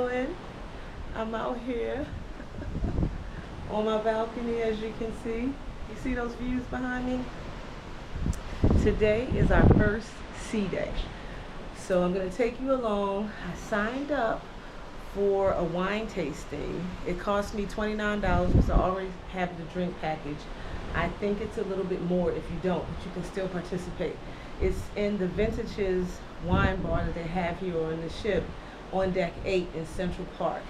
doing? I'm out here on my balcony, as you can see. You see those views behind me? Today is our first sea day. So I'm going to take you along. I signed up for a wine tasting. It cost me $29 because I already have the drink package. I think it's a little bit more if you don't, but you can still participate. It's in the Vintages wine bar that they have here on the ship on deck 8 in Central Park.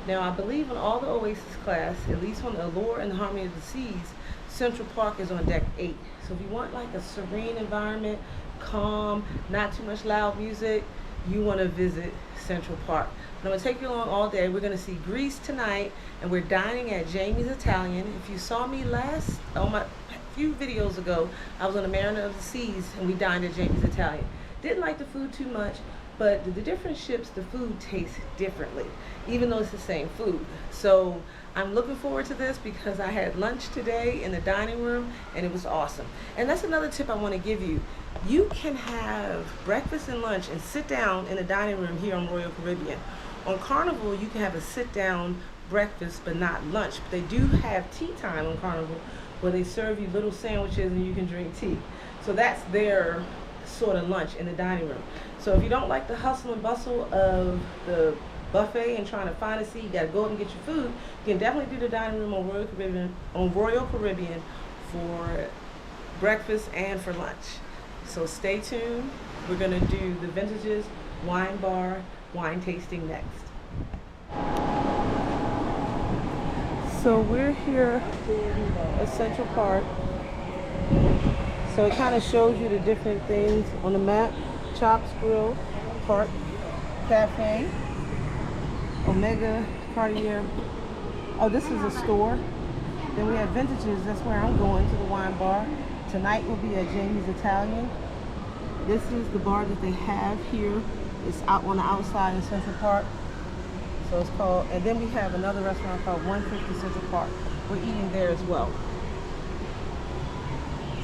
Now, I believe in all the Oasis class, at least on the Allure and the Harmony of the Seas, Central Park is on deck 8. So if you want like a serene environment, calm, not too much loud music, you want to visit Central Park. But I'm going to take you along all day. We're going to see Greece tonight, and we're dining at Jamie's Italian. If you saw me on my few videos ago, I was on the Mariner of the Seas, and we dined at Jamie's Italian. Didn't like the food too much, but the different ships, the food tastes differently, even though it's the same food. So I'm looking forward to this because I had lunch today in the dining room, and it was awesome. And that's another tip I want to give you. You can have breakfast and lunch and sit down in the dining room here on Royal Caribbean. On Carnival, you can have a sit-down breakfast, but not lunch. But they do have tea time on Carnival, where they serve you little sandwiches and you can drink tea. So that's their sort of lunch in the dining room. So if you don't like the hustle and bustle of the buffet and trying to find a seat, you got to go up and get your food, you can definitely do the dining room on Royal Caribbean for breakfast and for lunch. So stay tuned. We're going to do the Vintages wine bar wine tasting next. So we're here at Central Park. So it kind of shows you the different things on the map. Chops Grill, Park Cafe, Omega, Cartier. Oh, this is a store. Then we have Vintages. That's where I'm going, to the wine bar. Tonight will be at Jamie's Italian. This is the bar that they have here. It's out on the outside in Central Park. So it's called, and then we have another restaurant called 150 Central Park. We're eating there as well.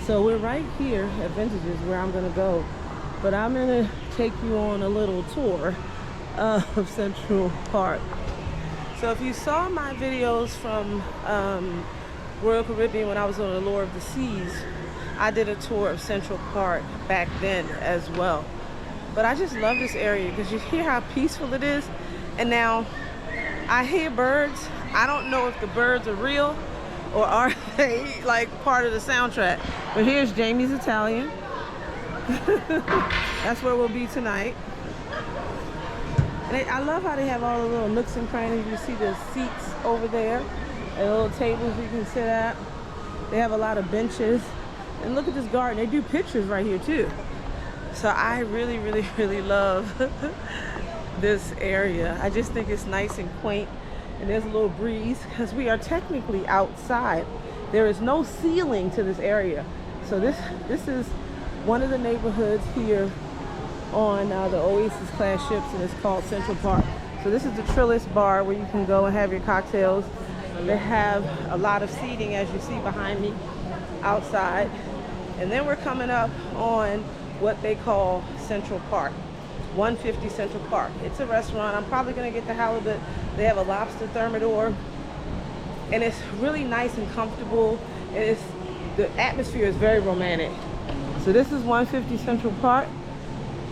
So we're right here at Vintages where I'm gonna go. But I'm gonna take you on a little tour of Central Park. So if you saw my videos from Royal Caribbean when I was on the Allure of the Seas, I did a tour of Central Park back then as well. But I just love this area because you hear how peaceful it is. And now I hear birds. I don't know if the birds are real or are they like part of the soundtrack. But here's Jamie's Italian. That's where we'll be tonight. And I love how they have all the little nooks and crannies. You see the seats over there and little tables you can sit at. They have a lot of benches. And look at this garden. They do pictures right here too. So I really, really, really love this area. I just think it's nice and quaint. And there's a little breeze because we are technically outside. There is no ceiling to this area. So this is one of the neighborhoods here on the Oasis class ships, and it's called Central Park. So this is the Trillis bar where you can go and have your cocktails. They have a lot of seating, as you see behind me, outside. And then we're coming up on what they call Central Park, 150 Central Park. It's a restaurant. I'm probably gonna get the halibut. They have a lobster thermidor, and it's really nice and comfortable. And the atmosphere is very romantic. So this is 150 Central Park,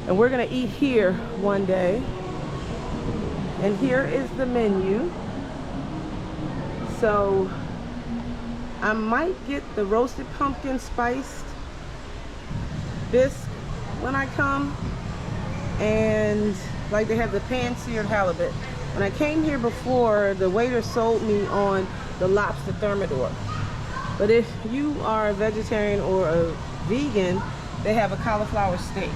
and we're gonna eat here one day. And here is the menu. So I might get the roasted pumpkin spiced bisque when I come, and like they have the pan-seared halibut. When I came here before, the waiter sold me on the lobster thermidor. But if you are a vegetarian or a vegan, they have a cauliflower steak.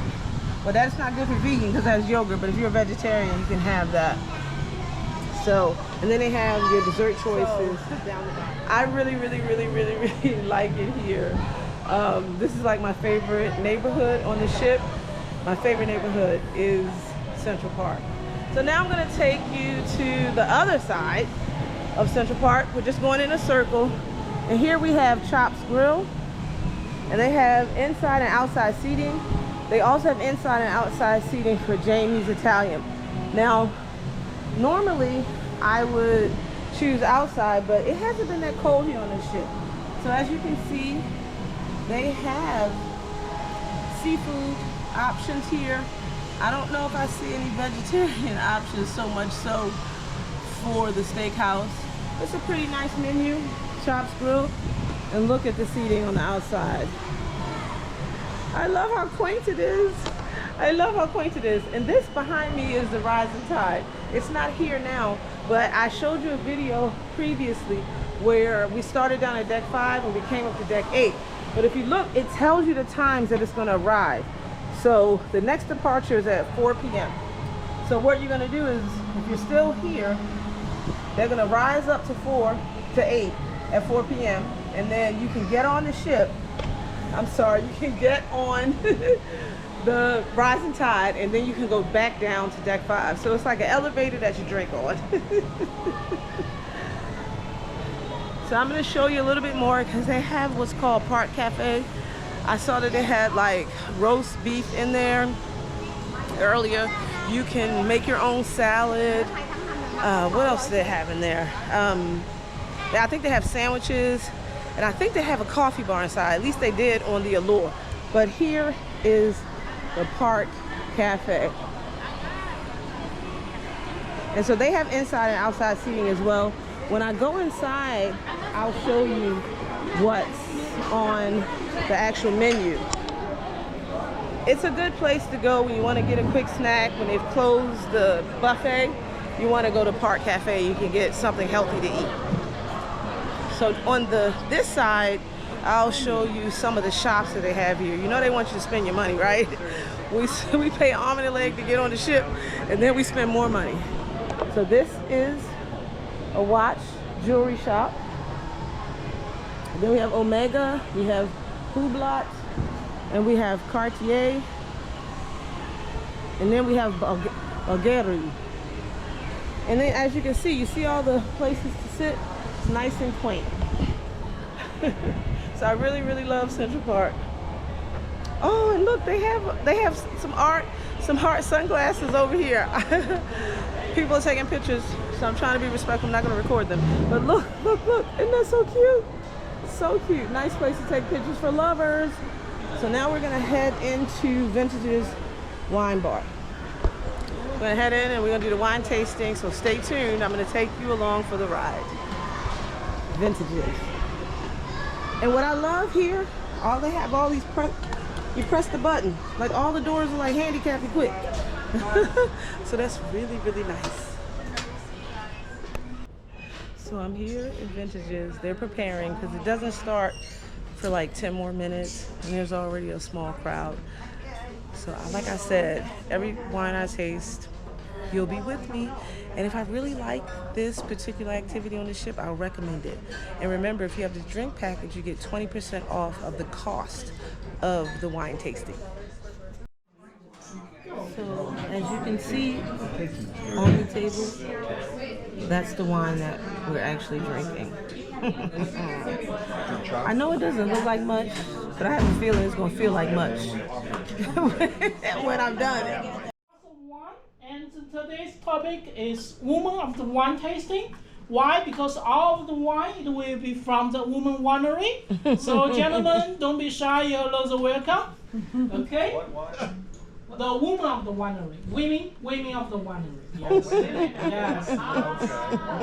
Well, that's not good for vegan because it has yogurt, but if you're a vegetarian, you can have that. So, and then they have your dessert choices. I really, really, really, really, really like it here. This is like my favorite neighborhood on the ship. My favorite neighborhood is Central Park. So now I'm gonna take you to the other side of Central Park. We're just going in a circle. And here we have Chops Grill. And they have inside and outside seating. They also have inside and outside seating for Jamie's Italian. Now, Normally, I would choose outside, but it hasn't been that cold here on this ship. So as you can see, they have seafood options here. I don't know if I see any vegetarian options so much so for the steakhouse. It's a pretty nice menu, chops grilled, and look at the seating on the outside. I love how quaint it is. I love how quaint it is. And this behind me is the rising tide. It's not here now, but I showed you a video previously where we started down at deck 5 and we came up to deck 8. But if you look, it tells you the times that it's going to arrive. So the next departure is at 4 p.m. So what you're going to do is, if you're still here, they're going to rise up to 4 to 8 at 4 p.m. and then you can get on the ship. I'm sorry, you can get on the rising tide and then you can go back down to deck 5. So it's like an elevator that you drink on. So I'm going to show you a little bit more because they have what's called Park Cafe. I saw that they had like roast beef in there earlier. You can make your own salad. What else do they have in there? I think they have sandwiches, and I think they have a coffee bar inside. At least they did on the Allure. But here is the Park Cafe. And so they have inside and outside seating as well. When I go inside, I'll show you what's on the actual menu. It's a good place to go when you want to get a quick snack. When they've closed the buffet, you want to go to Park Cafe. You can get something healthy to eat. So on this side, I'll show you some of the shops that they have here. You know they want you to spend your money, right? We pay arm and a leg to get on the ship, and then we spend more money. So this is a watch jewelry shop. Then we have Omega, we have Hublot, and we have Cartier, and then we have Bulgari. And then as you can see, you see all the places to sit. It's nice and quaint. So I really, really love Central Park. Oh, and look, they have some heart sunglasses over here. People are taking pictures, so I'm trying to be respectful. I'm not going to record them. But look, isn't that so cute? So cute. Nice place to take pictures for lovers. So now we're going to head into Vintage's wine bar. We're going to head in and we're going to do the wine tasting, so stay tuned. I'm going to take you along for the ride. Vintages. And what I love here, they have all these, you press the button. Like all the doors are like handicap equipped. So that's really, really nice. So I'm here in Vintages. They're preparing because it doesn't start for like 10 more minutes and there's already a small crowd. So like I said, every wine I taste, you'll be with me. And if I really like this particular activity on the ship, I'll recommend it. And remember, if you have the drink package, you get 20% off of the cost of the wine tasting. So as you can see on the table, that's the wine that we're actually drinking. I know it doesn't look like much, but I have a feeling it's going to feel like much when I'm done. And today's topic is Woman of the Wine Tasting. Why? Because all of the wine will be from the woman winery. So gentlemen, don't be shy, you're also welcome. Okay? What? The woman of the winery. Women of the winery. Yes. Yes. Okay. Well,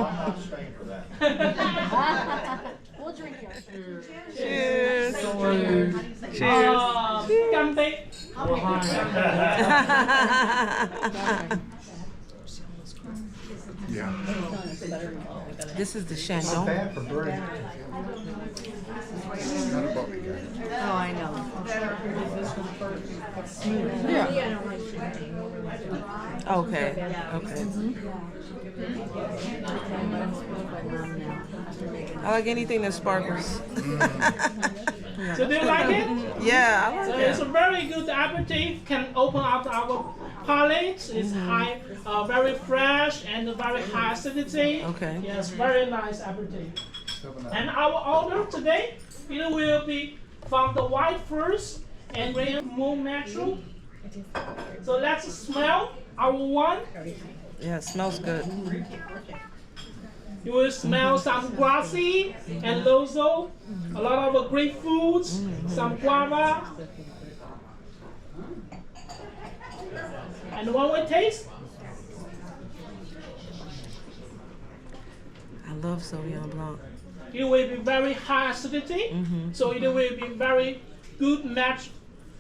I'm not staying for that. We'll drink here. Cheers. Cheers. Cheers. Camping. Yeah. This is the Not Chandon. bad for birdie. Oh, I know. Okay. Okay. I like anything that sparkles. So do you like it? Yeah, I like So it. it's a very good aperitif. Can open up our palate. It's high, very fresh and very high acidity. Okay. Yes, very nice aperitif. And our order today, it will be from the white first and then more natural. So let's smell our wine. Yeah, it smells good. You will smell some grassy and lozo, a lot of grapefruits, some guava. And one will taste. I love Sauvignon Blanc. It will be very high acidity, so it will be very good match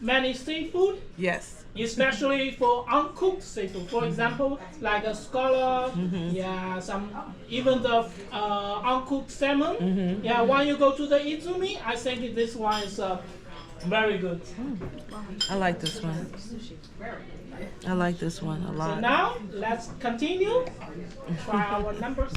many seafood, Yes. especially for uncooked seafood. For example, like a scallop, yeah, some even the uncooked salmon. Yeah, when you go to the Izumi, I think this one is very good. I like this one. I like this one a So lot. now let's continue. Try our numbers.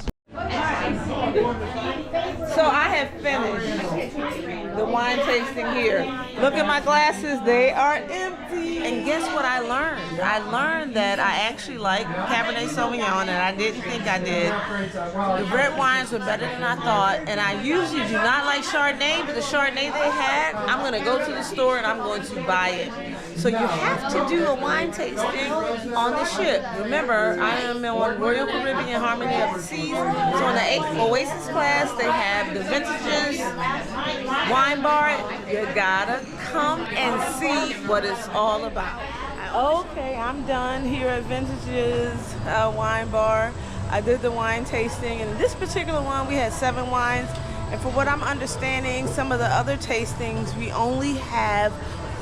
So I have finished the wine tasting here. Look at my glasses, they are empty. And guess what I learned? I learned that I actually like Cabernet Sauvignon, and I didn't think I did. The red wines were better than I thought, and I usually do not like Chardonnay, but the Chardonnay they had, I'm gonna go to the store and I'm going to buy it. So you have to do a wine tasting on the ship. Remember, I am on Royal Caribbean Harmony of the Seas. So in the Oasis class, they have the vintages, wine bar. You gotta come and see what it's all about. Okay, I'm done here at Vintages Wine Bar. I did the wine tasting, and in this particular one, we had 7 wines. And for what I'm understanding, some of the other tastings, we only have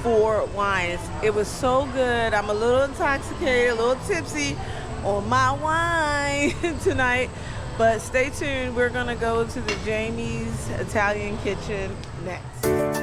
4 wines. It was so good. I'm a little intoxicated, a little tipsy on my wine tonight. But stay tuned. We're gonna go to the Jamie's Italian Kitchen next.